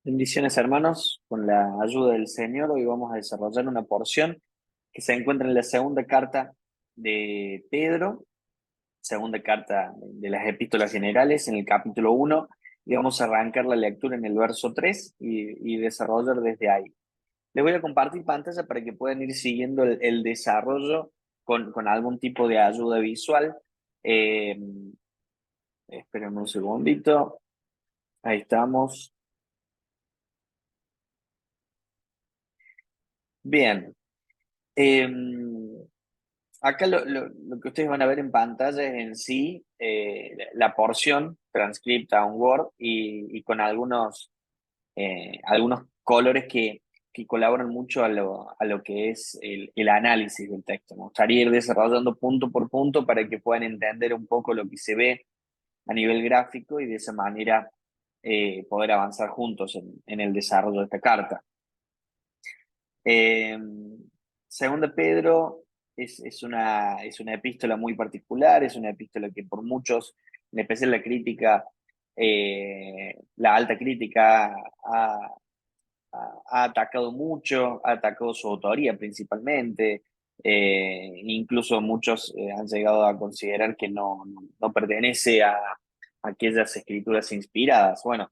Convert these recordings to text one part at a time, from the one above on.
Bendiciones, hermanos, con la ayuda del Señor, hoy vamos a desarrollar una porción que se encuentra en la segunda carta de Pedro, segunda carta de las epístolas generales, en el capítulo 1, y vamos a arrancar la lectura en el verso 3 y desarrollar desde ahí. Les voy a compartir pantalla para que puedan ir siguiendo el desarrollo con algún tipo de ayuda visual. Eh, Espérenme un segundito, ahí estamos. Bien. Eh, Acá lo que ustedes van a ver en pantalla es en sí la porción transcripta a un Word y con algunos colores que colaboran mucho a lo que es el análisis del texto. Me gustaría ir desarrollando punto por punto para que puedan entender un poco lo que se ve a nivel gráfico y de esa manera poder avanzar juntos en el desarrollo de esta carta. Eh, Segunda Pedro es una epístola muy particular, es una epístola que por muchos, en especial la crítica, la alta crítica ha atacado mucho, ha atacado su autoría principalmente, incluso muchos han llegado a considerar que no pertenece a aquellas escrituras inspiradas. Bueno,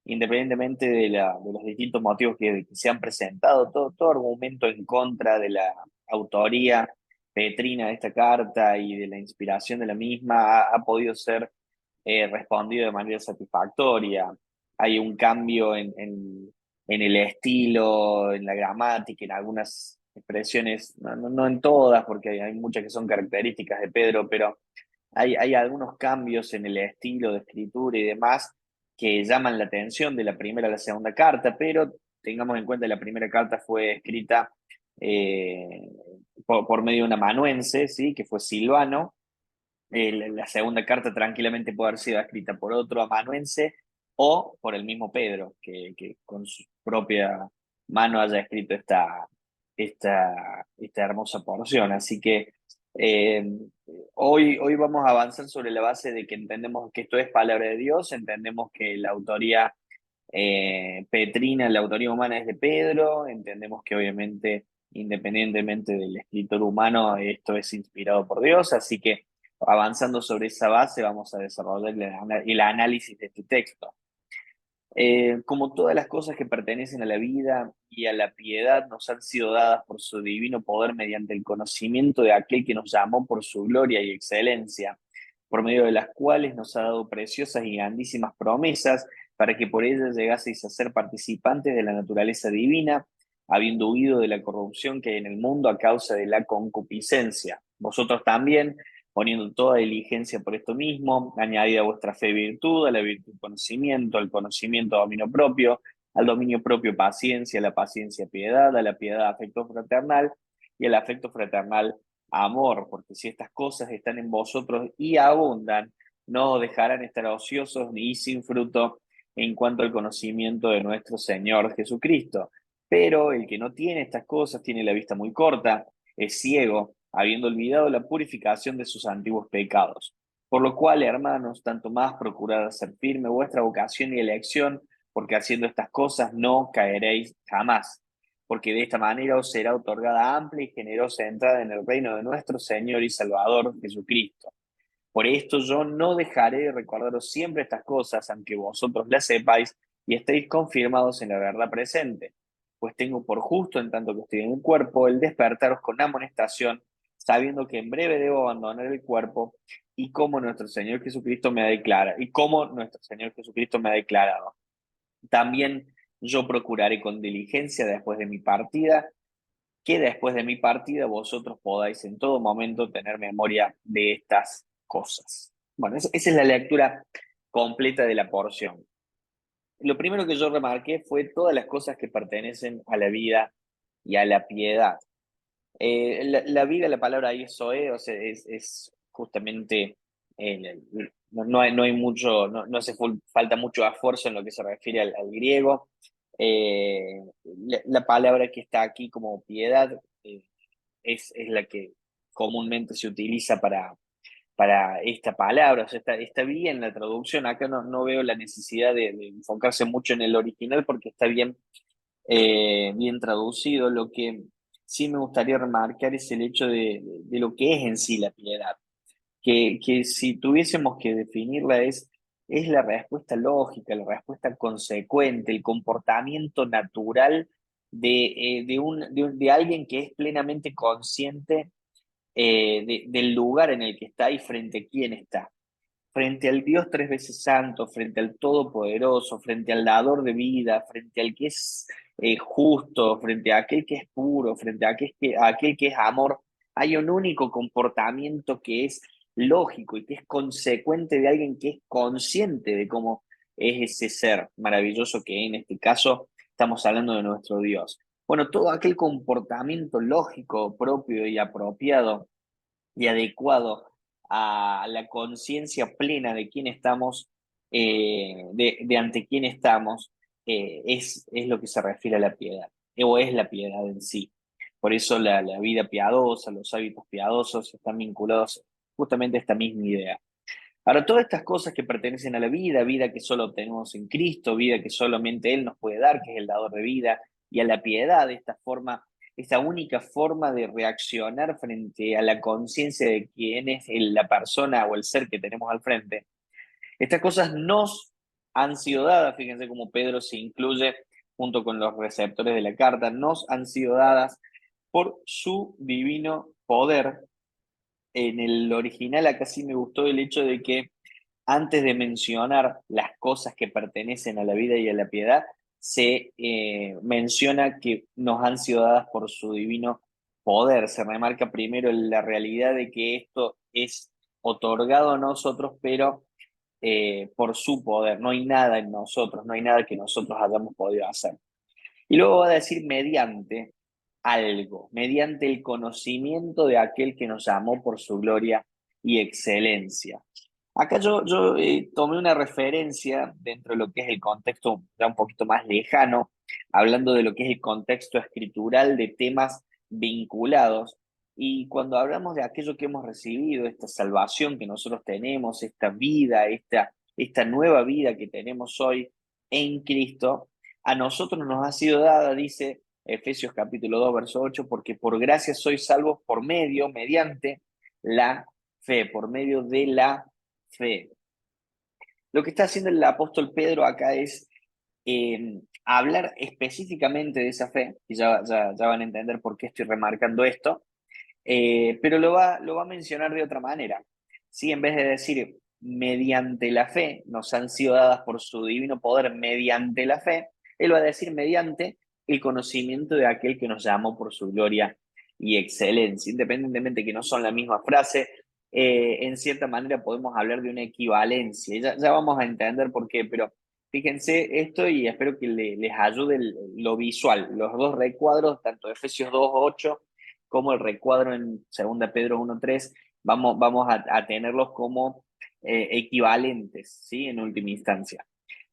independientemente de los distintos motivos que se han presentado, todo argumento en contra de la autoría petrina de esta carta y de la inspiración de la misma ha podido ser respondido de manera satisfactoria. Hay un cambio en el estilo, en la gramática, en algunas expresiones, no en todas, porque hay muchas que son características de Pedro, pero hay algunos cambios en el estilo de escritura y demás que llaman la atención de la primera a la segunda carta, pero tengamos en cuenta que la primera carta fue escrita eh, por medio de un amanuense, ¿sí? Que fue Silvano. La segunda carta tranquilamente puede haber sido escrita por otro amanuense o por el mismo Pedro, que con su propia mano haya escrito esta hermosa porción. Así que eh, hoy vamos a avanzar sobre la base de que entendemos que esto es palabra de Dios, entendemos que la autoría petrina, la autoría humana es de Pedro, entendemos que obviamente, independientemente del escritor humano, esto es inspirado por Dios, así que avanzando sobre esa base vamos a desarrollar el análisis de este texto. Como todas las cosas que pertenecen a la vida y a la piedad nos han sido dadas por su divino poder mediante el conocimiento de aquel que nos llamó por su gloria y excelencia, por medio de las cuales nos ha dado preciosas y grandísimas promesas para que por ellas llegaseis a ser participantes de la naturaleza divina, habiendo huido de la corrupción que hay en el mundo a causa de la concupiscencia. Vosotros también, poniendo toda diligencia por esto mismo, añadid a vuestra fe virtud, a la virtud conocimiento, al conocimiento dominio propio, al dominio propio paciencia, a la paciencia piedad, a la piedad afecto fraternal y al afecto fraternal amor, porque si estas cosas están en vosotros y abundan, no dejarán estar ociosos ni sin fruto en cuanto al conocimiento de nuestro Señor Jesucristo. Pero el que no tiene estas cosas tiene la vista muy corta, es ciego, habiendo olvidado la purificación de sus antiguos pecados. Por lo cual, hermanos, tanto más procurad hacer firme vuestra vocación y elección, porque haciendo estas cosas no caeréis jamás, porque de esta manera os será otorgada amplia y generosa entrada en el reino de nuestro Señor y Salvador Jesucristo. Por esto yo no dejaré de recordaros siempre estas cosas, aunque vosotros las sepáis y estéis confirmados en la verdad presente. Pues tengo por justo, en tanto que estoy en el cuerpo, el despertaros con amonestación, sabiendo que en breve debo abandonar el cuerpo, y como nuestro Señor Jesucristo me ha declarado, y como nuestro Señor Jesucristo me ha declarado. También yo procuraré con diligencia después de mi partida, que después de mi partida vosotros podáis en todo momento tener memoria de estas cosas. Bueno, esa es la lectura completa de la porción. Lo primero que yo remarqué fue todas las cosas que pertenecen a la vida y a la piedad. La vida, la palabra ahí es zoe, o sea, es justamente, no hay mucho, no hace falta mucho esfuerzo en lo que se refiere al griego. La palabra que está aquí como piedad es la que comúnmente se utiliza para esta palabra. O sea, está bien la traducción. Acá no veo la necesidad de enfocarse mucho en el original porque está bien traducido. Lo que sí me gustaría remarcar es el hecho de lo que es en sí la piedad, que si tuviésemos que definirla es la respuesta lógica, la respuesta consecuente, el comportamiento natural de alguien que es plenamente consciente del lugar en el que está y frente a quién está, frente al Dios tres veces santo, frente al Todopoderoso, frente al dador de vida, frente al que es justo, frente a aquel que es puro, frente a aquel que es amor. Hay un único comportamiento que es lógico y que es consecuente de alguien que es consciente de cómo es ese ser maravilloso que en este caso estamos hablando de nuestro Dios. Bueno, todo aquel comportamiento lógico, propio y apropiado y adecuado a la conciencia plena de quién estamos, de ante quién estamos, es lo que se refiere a la piedad, o es la piedad en sí. Por eso la vida piadosa, los hábitos piadosos están vinculados justamente a esta misma idea. Ahora, todas estas cosas que pertenecen a la vida, vida que solo tenemos en Cristo, vida que solamente Él nos puede dar, que es el dador de vida, y a la piedad, esta única forma de reaccionar frente a la conciencia de quién es la persona o el ser que tenemos al frente. Estas cosas nos han sido dadas, fíjense cómo Pedro se incluye junto con los receptores de la carta, nos han sido dadas por su divino poder. En el original acá sí me gustó el hecho de que antes de mencionar las cosas que pertenecen a la vida y a la piedad, se menciona que nos han sido dadas por su divino poder. Se remarca primero la realidad de que esto es otorgado a nosotros, pero por su poder. No hay nada en nosotros, no hay nada que nosotros hayamos podido hacer. Y luego va a decir mediante algo, mediante el conocimiento de aquel que nos llamó por su gloria y excelencia. Acá yo tomé una referencia dentro de lo que es el contexto ya un poquito más lejano, hablando de lo que es el contexto escritural de temas vinculados. Y cuando hablamos de aquello que hemos recibido, esta salvación que nosotros tenemos, esta vida, esta nueva vida que tenemos hoy en Cristo, a nosotros nos ha sido dada, dice Efesios capítulo 2, verso 8, porque por gracia sois salvos por medio, mediante la fe, por medio de la fe. Lo que está haciendo el apóstol Pedro acá es hablar específicamente de esa fe, y ya van a entender por qué estoy remarcando esto, pero lo va a mencionar de otra manera. ¿Sí? En vez de decir mediante la fe, nos han sido dadas por su divino poder mediante la fe, él va a decir mediante el conocimiento de aquel que nos llamó por su gloria y excelencia. Independientemente de que no son la misma frase, en cierta manera podemos hablar de una equivalencia. Y ya vamos a entender por qué, pero fíjense esto y espero que les ayude lo visual. Los dos recuadros, tanto Efesios 2:8 como el recuadro en 2 Pedro 1:3, vamos a tenerlos como equivalentes, ¿sí? En última instancia.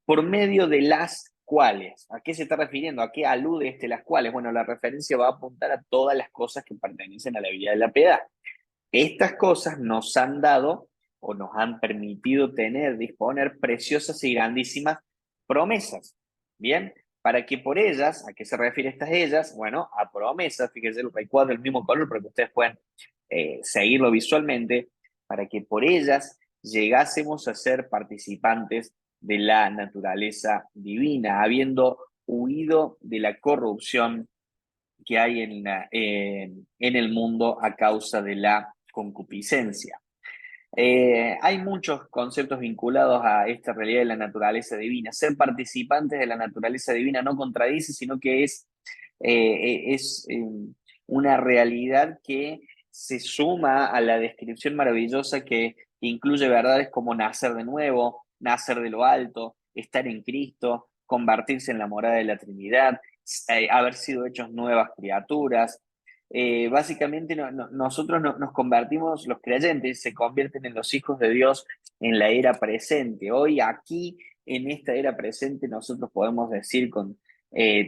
Por medio de las cuales, ¿a qué se está refiriendo? ¿A qué alude las cuales? Bueno, la referencia va a apuntar a todas las cosas que pertenecen a la vida de la piedad. Estas cosas nos han dado o nos han permitido disponer preciosas y grandísimas promesas. Bien, para que por ellas, ¿a qué se refiere estas ellas? Bueno, a promesas, fíjense el recuadro del mismo color para que ustedes puedan seguirlo visualmente, para que por ellas llegásemos a ser participantes de la naturaleza divina, habiendo huido de la corrupción que hay en el mundo a causa de la concupiscencia. Hay muchos conceptos vinculados a esta realidad de la naturaleza divina. Ser participantes de la naturaleza divina no contradice, sino que es una realidad que se suma a la descripción maravillosa que incluye verdades como nacer de nuevo, nacer de lo alto, estar en Cristo, convertirse en la morada de la Trinidad, haber sido hechos nuevas criaturas. Básicamente nosotros nos convertimos, los creyentes se convierten en los hijos de Dios en la era presente. Hoy aquí, en esta era presente, nosotros podemos decir con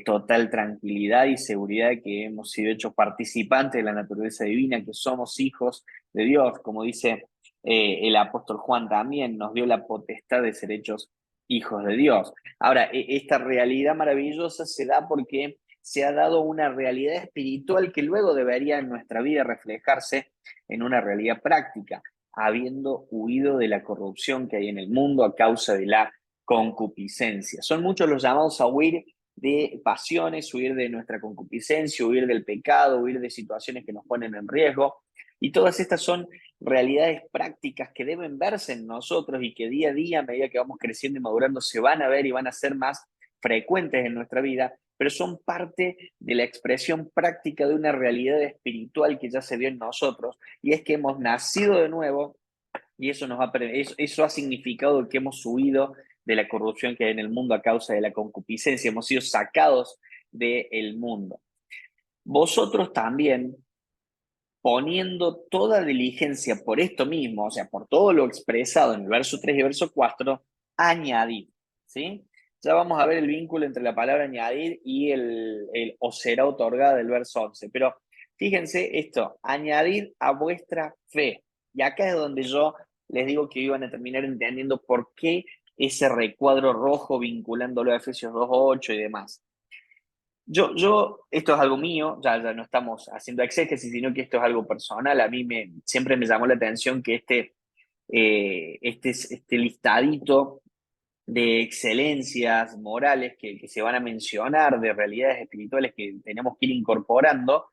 total tranquilidad y seguridad que hemos sido hechos participantes de la naturaleza divina, que somos hijos de Dios, como dice el apóstol Juan también nos dio la potestad de ser hechos hijos de Dios. Ahora, esta realidad maravillosa se da porque se ha dado una realidad espiritual que luego debería en nuestra vida reflejarse en una realidad práctica, habiendo huido de la corrupción que hay en el mundo a causa de la concupiscencia. Son muchos los llamados a huir de pasiones, huir de nuestra concupiscencia, huir del pecado, huir de situaciones que nos ponen en riesgo. Y todas estas son realidades prácticas que deben verse en nosotros y que día a día, a medida que vamos creciendo y madurando, se van a ver y van a ser más frecuentes en nuestra vida, pero son parte de la expresión práctica de una realidad espiritual que ya se dio en nosotros, y es que hemos nacido de nuevo y eso ha significado que hemos huido de la corrupción que hay en el mundo a causa de la concupiscencia, hemos sido sacados del mundo. Vosotros también, poniendo toda diligencia por esto mismo, o sea, por todo lo expresado en el verso 3 y verso 4, añadid, ¿sí? Ya vamos a ver el vínculo entre la palabra añadir y el o será otorgada del verso 11, pero fíjense esto, añadid a vuestra fe. Y acá es donde yo les digo que iban a terminar entendiendo por qué ese recuadro rojo vinculándolo a Efesios 2:8 y demás. Esto es algo mío, ya no estamos haciendo exégesis, sino que esto es algo personal. A mí siempre me llamó la atención que este listadito de excelencias morales que se van a mencionar, de realidades espirituales que tenemos que ir incorporando,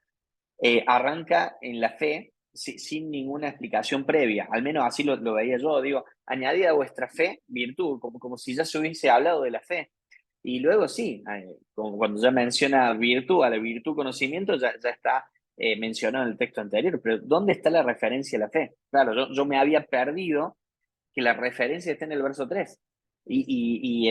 arranca en la fe sin ninguna explicación previa. Al menos así lo veía yo. Digo, añadid a vuestra fe virtud, como si ya se hubiese hablado de la fe. Y luego sí, como cuando ya menciona virtud, a la virtud conocimiento, ya está mencionado en el texto anterior, pero ¿dónde está la referencia a la fe? Claro, yo me había perdido que la referencia está en el verso 3 y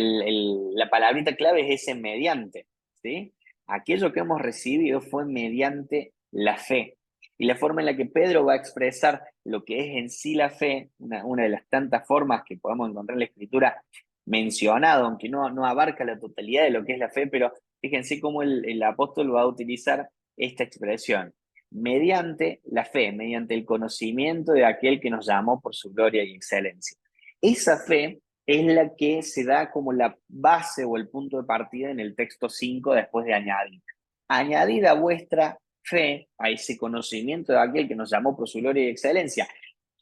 la palabrita clave es ese mediante, ¿sí? Aquello que hemos recibido fue mediante la fe. Y la forma en la que Pedro va a expresar lo que es en sí la fe, una de las tantas formas que podemos encontrar en la Escritura mencionado, aunque no abarca la totalidad de lo que es la fe, pero fíjense cómo el apóstol va a utilizar esta expresión, mediante la fe, mediante el conocimiento de aquel que nos llamó por su gloria y excelencia. Esa fe es la que se da como la base o el punto de partida en el texto 5 después de añadir. Añadid a vuestra fe, a ese conocimiento de aquel que nos llamó por su gloria y excelencia,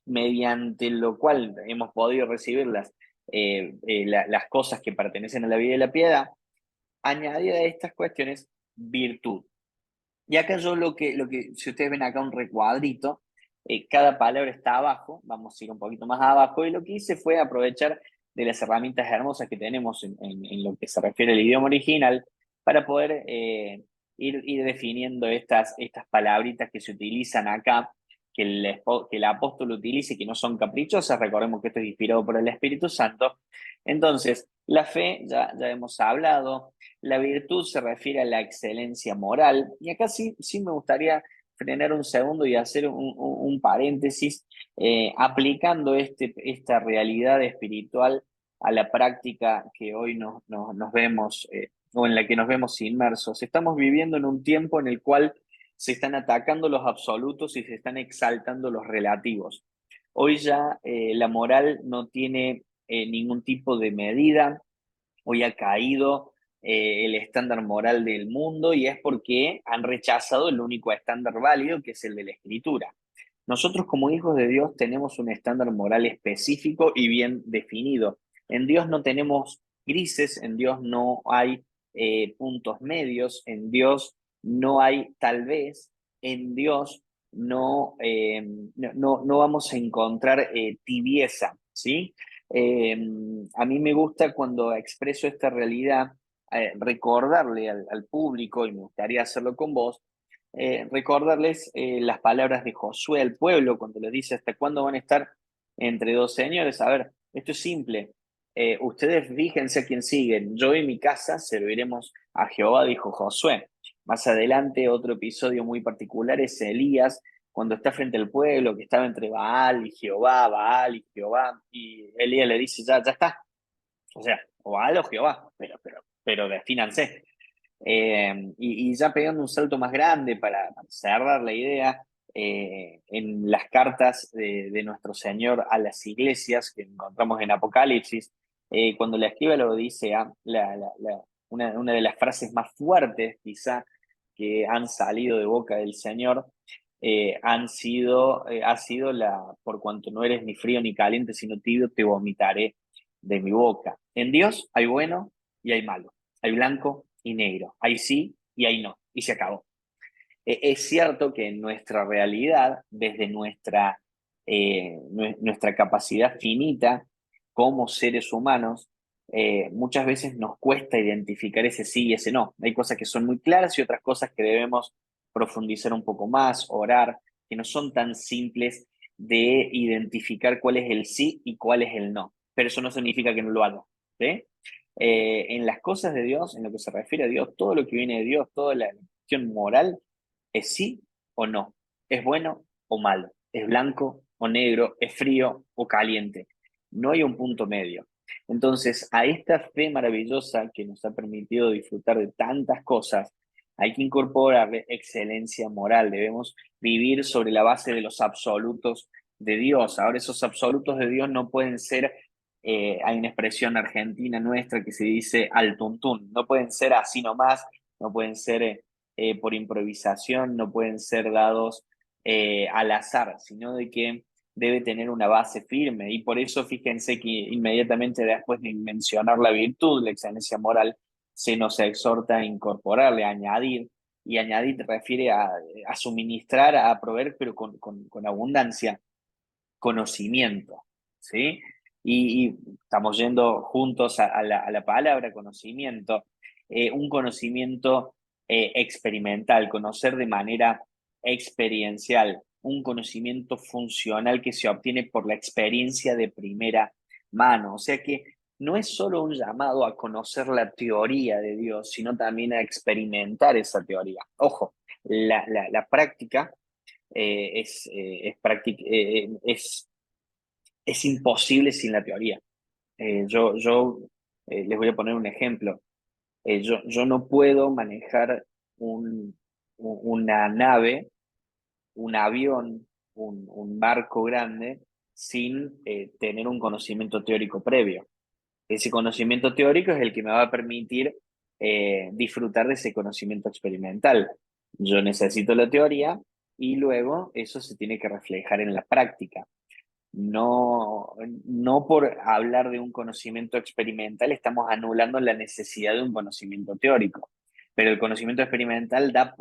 mediante lo cual hemos podido recibir las cosas que pertenecen a la vida y la piedad, añadida a estas cuestiones virtud. Y acá yo si ustedes ven acá un recuadrito, cada palabra está abajo, vamos a ir un poquito más abajo, y lo que hice fue aprovechar de las herramientas hermosas que tenemos en lo que se refiere al idioma original para poder ir definiendo estas palabritas que se utilizan acá, que el apóstol utilice, que no son caprichosas. Recordemos que esto es inspirado por el Espíritu Santo. Entonces, la fe, ya hemos hablado. La virtud se refiere a la excelencia moral. Y acá sí me gustaría frenar un segundo y hacer un paréntesis, aplicando esta realidad espiritual a la práctica que hoy nos vemos, o en la que nos vemos inmersos. Estamos viviendo en un tiempo en el cual se están atacando los absolutos y se están exaltando los relativos. Hoy ya la moral no tiene ningún tipo de medida. Hoy ha caído el estándar moral del mundo, y es porque han rechazado el único estándar válido, que es el de la Escritura. Nosotros como hijos de Dios tenemos un estándar moral específico y bien definido. En Dios no tenemos grises, en Dios no hay puntos medios, en Dios no hay tal vez, en Dios no vamos a encontrar tibieza, ¿sí? Eh, a mí me gusta cuando expreso esta realidad, recordarle al público, y me gustaría hacerlo con vos, recordarles las palabras de Josué al pueblo cuando les dice: ¿hasta cuándo van a estar entre dos señores? A ver, esto es simple. Ustedes fíjense a quién siguen. Yo y mi casa serviremos a Jehová, dijo Josué. Más adelante, otro episodio muy particular es Elías, cuando está frente al pueblo, que estaba entre Baal y Jehová, y Elías le dice: ya está. O sea, o Baal o Jehová, pero defínanse. Y ya pegando un salto más grande para cerrar la idea, en las cartas de nuestro Señor a las iglesias que encontramos en Apocalipsis, cuando la escribe lo dice, una de las frases más fuertes quizá que han salido de boca del Señor, ha sido por cuanto no eres ni frío ni caliente, sino tibio, te vomitaré de mi boca. En Dios hay bueno y hay malo, hay blanco y negro, hay sí y hay no, y se acabó. Es cierto que en nuestra realidad, desde nuestra capacidad finita como seres humanos, muchas veces nos cuesta identificar ese sí y ese no. Hay cosas que son muy claras y otras cosas que debemos profundizar un poco más, orar, que no son tan simples de identificar cuál es el sí y cuál es el no. Pero eso no significa que no lo haga, ¿sí? En las cosas de Dios, en lo que se refiere a Dios, todo lo que viene de Dios, toda la cuestión moral, ¿es sí o no? ¿Es bueno o malo? ¿Es blanco o negro? ¿Es frío o caliente? No hay un punto medio. Entonces, a esta fe maravillosa que nos ha permitido disfrutar de tantas cosas, hay que incorporarle excelencia moral. Debemos vivir sobre la base de los absolutos de Dios. Ahora, esos absolutos de Dios no pueden ser, hay una expresión argentina nuestra que se dice al tuntún, no pueden ser así nomás, no pueden ser por improvisación, no pueden ser dados al azar, sino de que debe tener una base firme. Y por eso fíjense que inmediatamente después de mencionar la virtud, la excelencia moral, se nos exhorta a incorporarle, a añadir, y añadir refiere a suministrar, a proveer, pero con abundancia, conocimiento, ¿sí? Y estamos yendo juntos a la palabra conocimiento, un conocimiento experimental, conocer de manera experiencial, un conocimiento funcional que se obtiene por la experiencia de primera mano. O sea que no es solo un llamado a conocer la teoría de Dios, sino también a experimentar esa teoría. Ojo, la práctica es imposible sin la teoría. Yo les voy a poner un ejemplo. Yo no puedo manejar una nave, un avión, un barco grande sin tener un conocimiento teórico previo. Ese conocimiento teórico es el que me va a permitir disfrutar de ese conocimiento experimental. Yo necesito la teoría y luego eso se tiene que reflejar en la práctica. No, no por hablar de un conocimiento experimental estamos anulando la necesidad de un conocimiento teórico, pero el conocimiento experimental da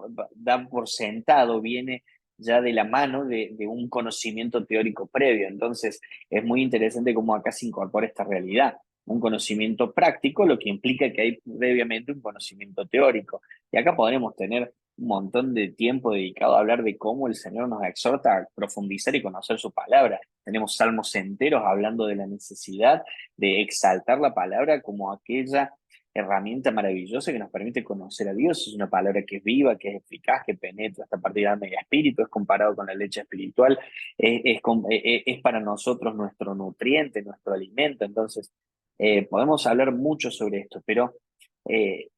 por sentado, viene ya de la mano de un conocimiento teórico previo. Entonces, es muy interesante cómo acá se incorpora esta realidad. Un conocimiento práctico, lo que implica que hay previamente un conocimiento teórico. Y acá podremos tener un montón de tiempo dedicado a hablar de cómo el Señor nos exhorta a profundizar y conocer su palabra. Tenemos salmos enteros hablando de la necesidad de exaltar la palabra como aquella herramienta maravillosa que nos permite conocer a Dios. Es una palabra que es viva, que es eficaz, que penetra hasta partir del alma y espíritu, es comparado con la leche espiritual, es para nosotros nuestro nutriente, nuestro alimento. Entonces, podemos hablar mucho sobre esto, pero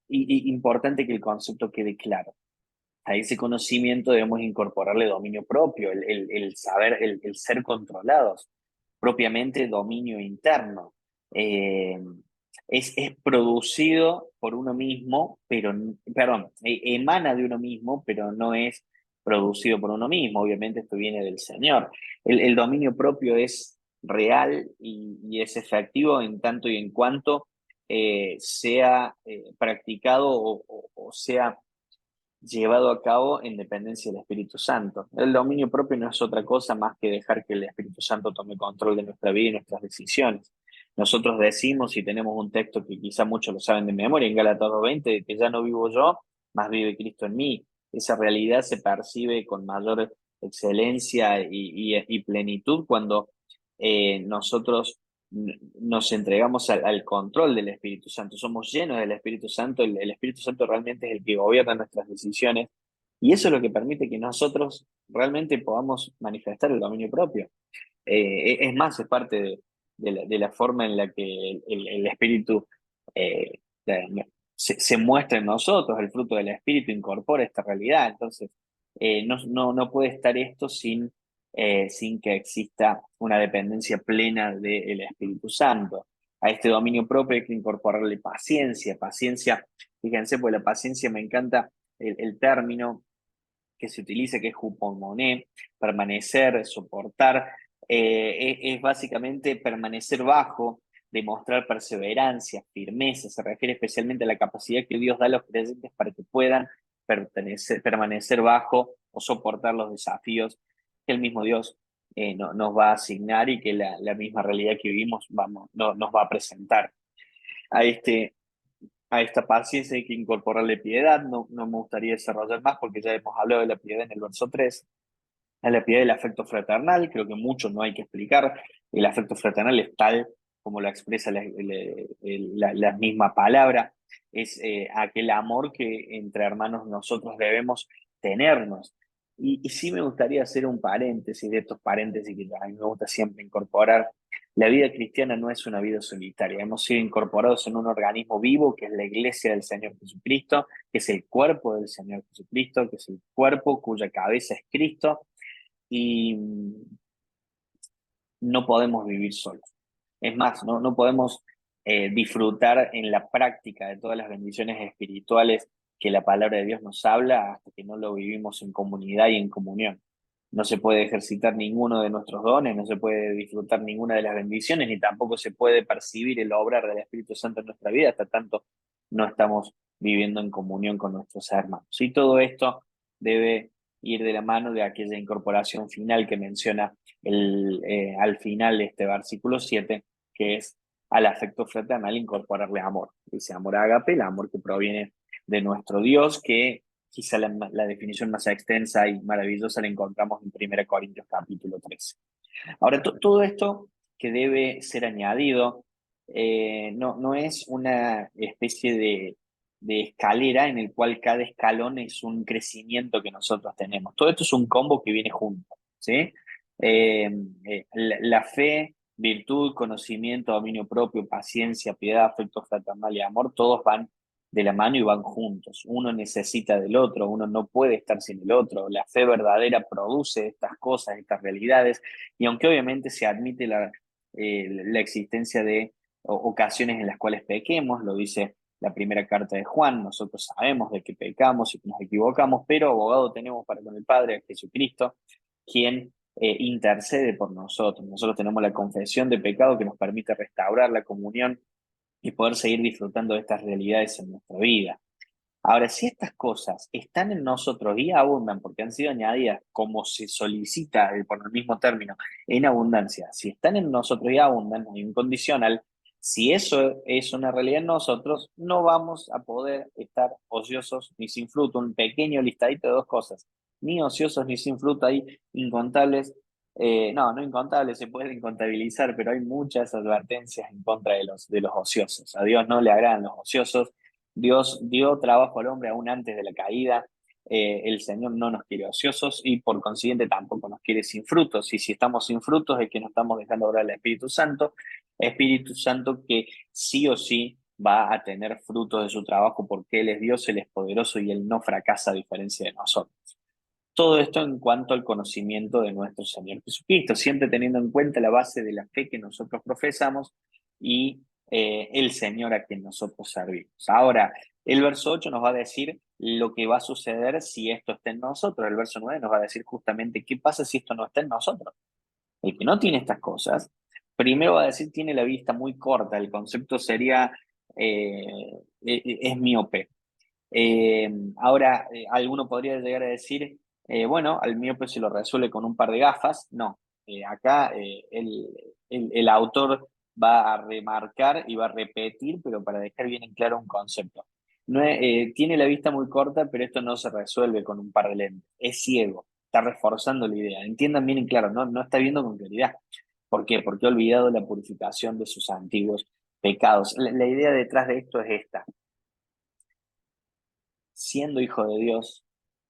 importante que el concepto quede claro. A ese conocimiento debemos incorporarle dominio propio, el saber, el ser controlados, propiamente dominio interno. Eh, es producido por uno mismo, pero, perdón, emana de uno mismo, pero no es producido por uno mismo. Obviamente esto viene del Señor. El dominio propio es real y es efectivo en tanto y en cuanto sea practicado o sea llevado a cabo en dependencia del Espíritu Santo. El dominio propio no es otra cosa más que dejar que el Espíritu Santo tome control de nuestra vida y nuestras decisiones. Nosotros decimos, y tenemos un texto que quizá muchos lo saben de memoria, en Gálatas 2:20, que ya no vivo yo, más vive Cristo en mí. Esa realidad se percibe con mayor excelencia y plenitud cuando nosotros nos entregamos al control del Espíritu Santo, somos llenos del Espíritu Santo, el Espíritu Santo realmente es el que gobierna nuestras decisiones y eso es lo que permite que nosotros realmente podamos manifestar el dominio propio. Es más, es parte de la forma en la que el Espíritu eh, se muestra en nosotros, el fruto del Espíritu incorpora esta realidad. Entonces, no puede estar esto sin que exista una dependencia plena del Espíritu Santo. A este dominio propio hay que incorporarle paciencia. Paciencia, fíjense, pues la paciencia me encanta el término que se utiliza, que es hupomoné, permanecer, soportar, es básicamente permanecer bajo, demostrar perseverancia, firmeza, se refiere especialmente a la capacidad que Dios da a los creyentes para que puedan permanecer bajo o soportar los desafíos que el mismo Dios nos va a asignar y que la misma realidad que vivimos nos va a presentar. A a esta paciencia hay que incorporarle piedad, no me gustaría desarrollar más porque ya hemos hablado de la piedad en el verso 3. A la piedad del afecto fraternal, creo que mucho no hay que explicar, el afecto fraternal es tal como lo expresa la misma palabra, es aquel amor que entre hermanos nosotros debemos tenernos. Y sí me gustaría hacer un paréntesis de estos paréntesis que a mí me gusta siempre incorporar. La vida cristiana no es una vida solitaria. Hemos sido incorporados en un organismo vivo que es la iglesia del Señor Jesucristo, que es el cuerpo del Señor Jesucristo, que es el cuerpo cuya cabeza es Cristo, y no podemos vivir solos. Es más, no podemos disfrutar en la práctica de todas las bendiciones espirituales que la palabra de Dios nos habla hasta que no lo vivimos en comunidad y en comunión. No se puede ejercitar ninguno de nuestros dones, no se puede disfrutar ninguna de las bendiciones, ni tampoco se puede percibir el obrar del Espíritu Santo en nuestra vida hasta tanto no estamos viviendo en comunión con nuestros hermanos. Y todo esto debe ir de la mano de aquella incorporación final que menciona al final de este versículo 7, que es al afecto fraternal incorporarle amor. Dice amor ágape, el amor que proviene de nuestro Dios, que quizá la definición más extensa y maravillosa la encontramos en 1 Corintios capítulo 13. Ahora, todo esto que debe ser añadido no es una especie de escalera en el cual cada escalón es un crecimiento que nosotros tenemos. Todo esto es un combo que viene junto, ¿sí? La fe, virtud, conocimiento, dominio propio, paciencia, piedad, afecto fraternal y amor, todos van de la mano y van juntos. Uno necesita del otro, uno no puede estar sin el otro. La fe verdadera produce estas cosas, estas realidades, y aunque obviamente se admite la existencia de ocasiones en las cuales pequemos, lo dice la primera carta de Juan, nosotros sabemos de que pecamos y que nos equivocamos, pero abogado tenemos para con el Padre, a Jesucristo, quien intercede por nosotros. Nosotros tenemos la confesión de pecado que nos permite restaurar la comunión y poder seguir disfrutando de estas realidades en nuestra vida. Ahora, si estas cosas están en nosotros y abundan, porque han sido añadidas, como se solicita por el mismo término, en abundancia, si están en nosotros y abundan, hay un condicional, si eso es una realidad en nosotros, no vamos a poder estar ociosos ni sin fruto. Un pequeño listadito de dos cosas, ni ociosos ni sin fruto, hay incontables, no incontables, se pueden contabilizar, pero hay muchas advertencias en contra de los ociosos. A Dios no le agradan los ociosos. Dios dio trabajo al hombre aún antes de la caída. El Señor no nos quiere ociosos y por consiguiente tampoco nos quiere sin frutos. Y si estamos sin frutos es que no estamos dejando obrar al Espíritu Santo que sí o sí va a tener frutos de su trabajo porque Él es Dios, Él es poderoso y Él no fracasa a diferencia de nosotros. Todo esto en cuanto al conocimiento de nuestro Señor Jesucristo, siempre teniendo en cuenta la base de la fe que nosotros profesamos y el Señor a quien nosotros servimos. Ahora, el verso 8 nos va a decir lo que va a suceder si esto está en nosotros. El verso 9 nos va a decir justamente qué pasa si esto no está en nosotros. El que no tiene estas cosas, primero va a decir tiene la vista muy corta. El concepto sería es miope. Ahora, alguno podría llegar a decir, bueno, al miope se lo resuelve con un par de gafas. No, acá el autor va a remarcar y va a repetir, pero para dejar bien en claro un concepto. No tiene la vista muy corta, pero esto no se resuelve con un par de lentes. Es ciego, está reforzando la idea. Entiendan bien en claro, no está viendo con claridad. ¿Por qué? Porque ha olvidado la purificación de sus antiguos pecados. La idea detrás de esto es esta: siendo hijo de Dios,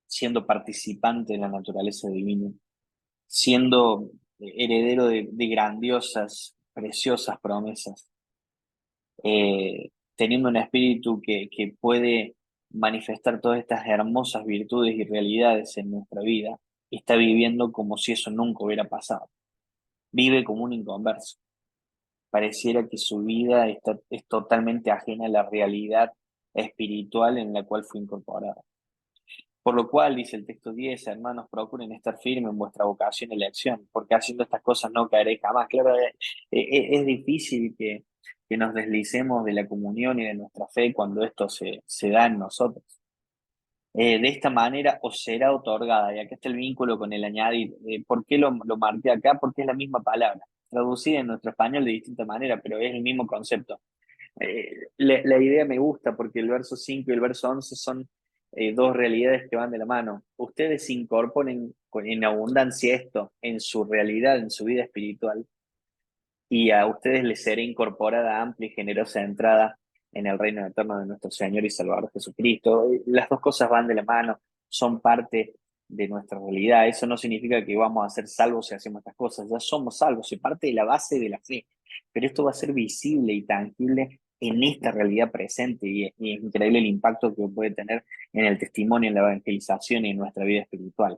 siendo participante de la naturaleza divina, siendo heredero de grandiosas, preciosas promesas, teniendo un espíritu que puede manifestar todas estas hermosas virtudes y realidades en nuestra vida, está viviendo como si eso nunca hubiera pasado. Vive como un inconverso. Pareciera que su vida es totalmente ajena a la realidad espiritual en la cual fue incorporada. Por lo cual, dice el texto 10, hermanos, procuren estar firmes en vuestra vocación y elección, porque haciendo estas cosas no caeréis jamás. Claro, es difícil que nos deslicemos de la comunión y de nuestra fe cuando esto se da en nosotros. De esta manera os será otorgada, y acá está el vínculo con el añadir. ¿Por qué lo marqué acá? Porque es la misma palabra, traducida en nuestro español de distinta manera, pero es el mismo concepto. La idea me gusta porque el verso 5 y el verso 11 son dos realidades que van de la mano. Ustedes incorporen en abundancia esto en su realidad, en su vida espiritual, y a ustedes les será incorporada amplia y generosa entrada en el reino eterno de nuestro Señor y Salvador Jesucristo. Las dos cosas van de la mano, son parte de nuestra realidad. Eso no significa que vamos a ser salvos si hacemos estas cosas, ya somos salvos, es parte de la base de la fe, pero esto va a ser visible y tangible en esta realidad presente y es increíble el impacto que puede tener en el testimonio, en la evangelización y en nuestra vida espiritual.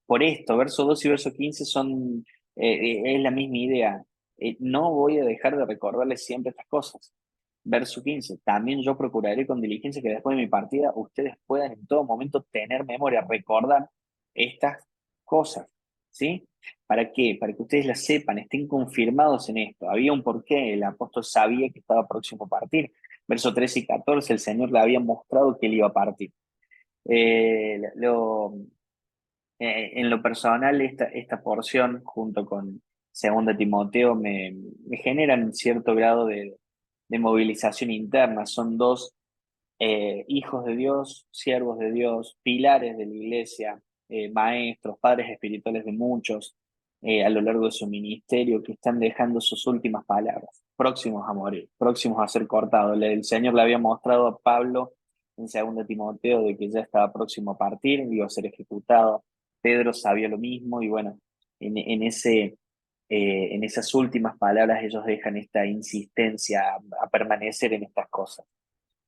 Por esto, verso 2 y verso 15 es la misma idea. No voy a dejar de recordarles siempre estas cosas. Verso 15, también yo procuraré con diligencia que después de mi partida ustedes puedan en todo momento tener memoria, recordar estas cosas, ¿sí? ¿Para qué? Para que ustedes las sepan, estén confirmados en esto. Había un porqué, el apóstol sabía que estaba próximo a partir. Verso 13 y 14, el Señor le había mostrado que él iba a partir. En lo personal, esta porción, junto con Segunda Timoteo, me generan cierto grado de movilización interna. Son dos hijos de Dios, siervos de Dios, pilares de la iglesia, maestros, padres espirituales de muchos a lo largo de su ministerio, que están dejando sus últimas palabras, próximos a morir, próximos a ser cortados. El Señor le había mostrado a Pablo en 2 Timoteo de que ya estaba próximo a partir, iba a ser ejecutado. Pedro sabía lo mismo y bueno, en esas últimas palabras ellos dejan esta insistencia a permanecer en estas cosas.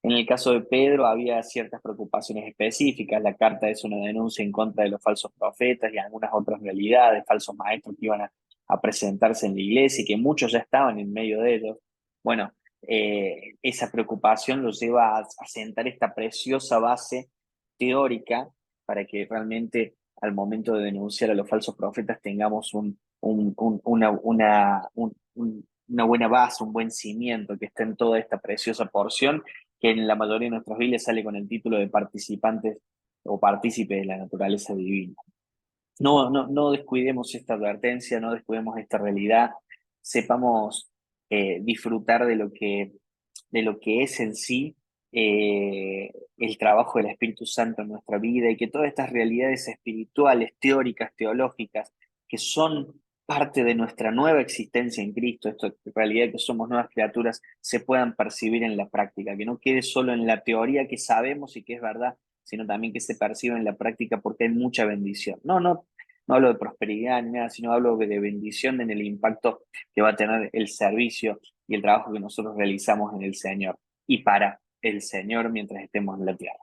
En el caso de Pedro había ciertas preocupaciones específicas. La carta es una denuncia en contra de los falsos profetas y algunas otras realidades, falsos maestros que iban a presentarse en la iglesia y que muchos ya estaban en medio de ellos. Bueno, esa preocupación los lleva a sentar esta preciosa base teórica para que realmente al momento de denunciar a los falsos profetas tengamos una buena base, un buen cimiento que esté en toda esta preciosa porción que en la mayoría de nuestras Biblias sale con el título de participantes o partícipes de la naturaleza divina. No descuidemos esta advertencia, no descuidemos esta realidad, sepamos disfrutar de lo que es en sí el trabajo del Espíritu Santo en nuestra vida y que todas estas realidades espirituales, teóricas, teológicas, que son parte de nuestra nueva existencia en Cristo, esta realidad que somos nuevas criaturas, se puedan percibir en la práctica, que no quede solo en la teoría que sabemos y que es verdad, sino también que se perciba en la práctica porque hay mucha bendición. No hablo de prosperidad ni nada, sino hablo de bendición en el impacto que va a tener el servicio y el trabajo que nosotros realizamos en el Señor y para el Señor mientras estemos en la tierra.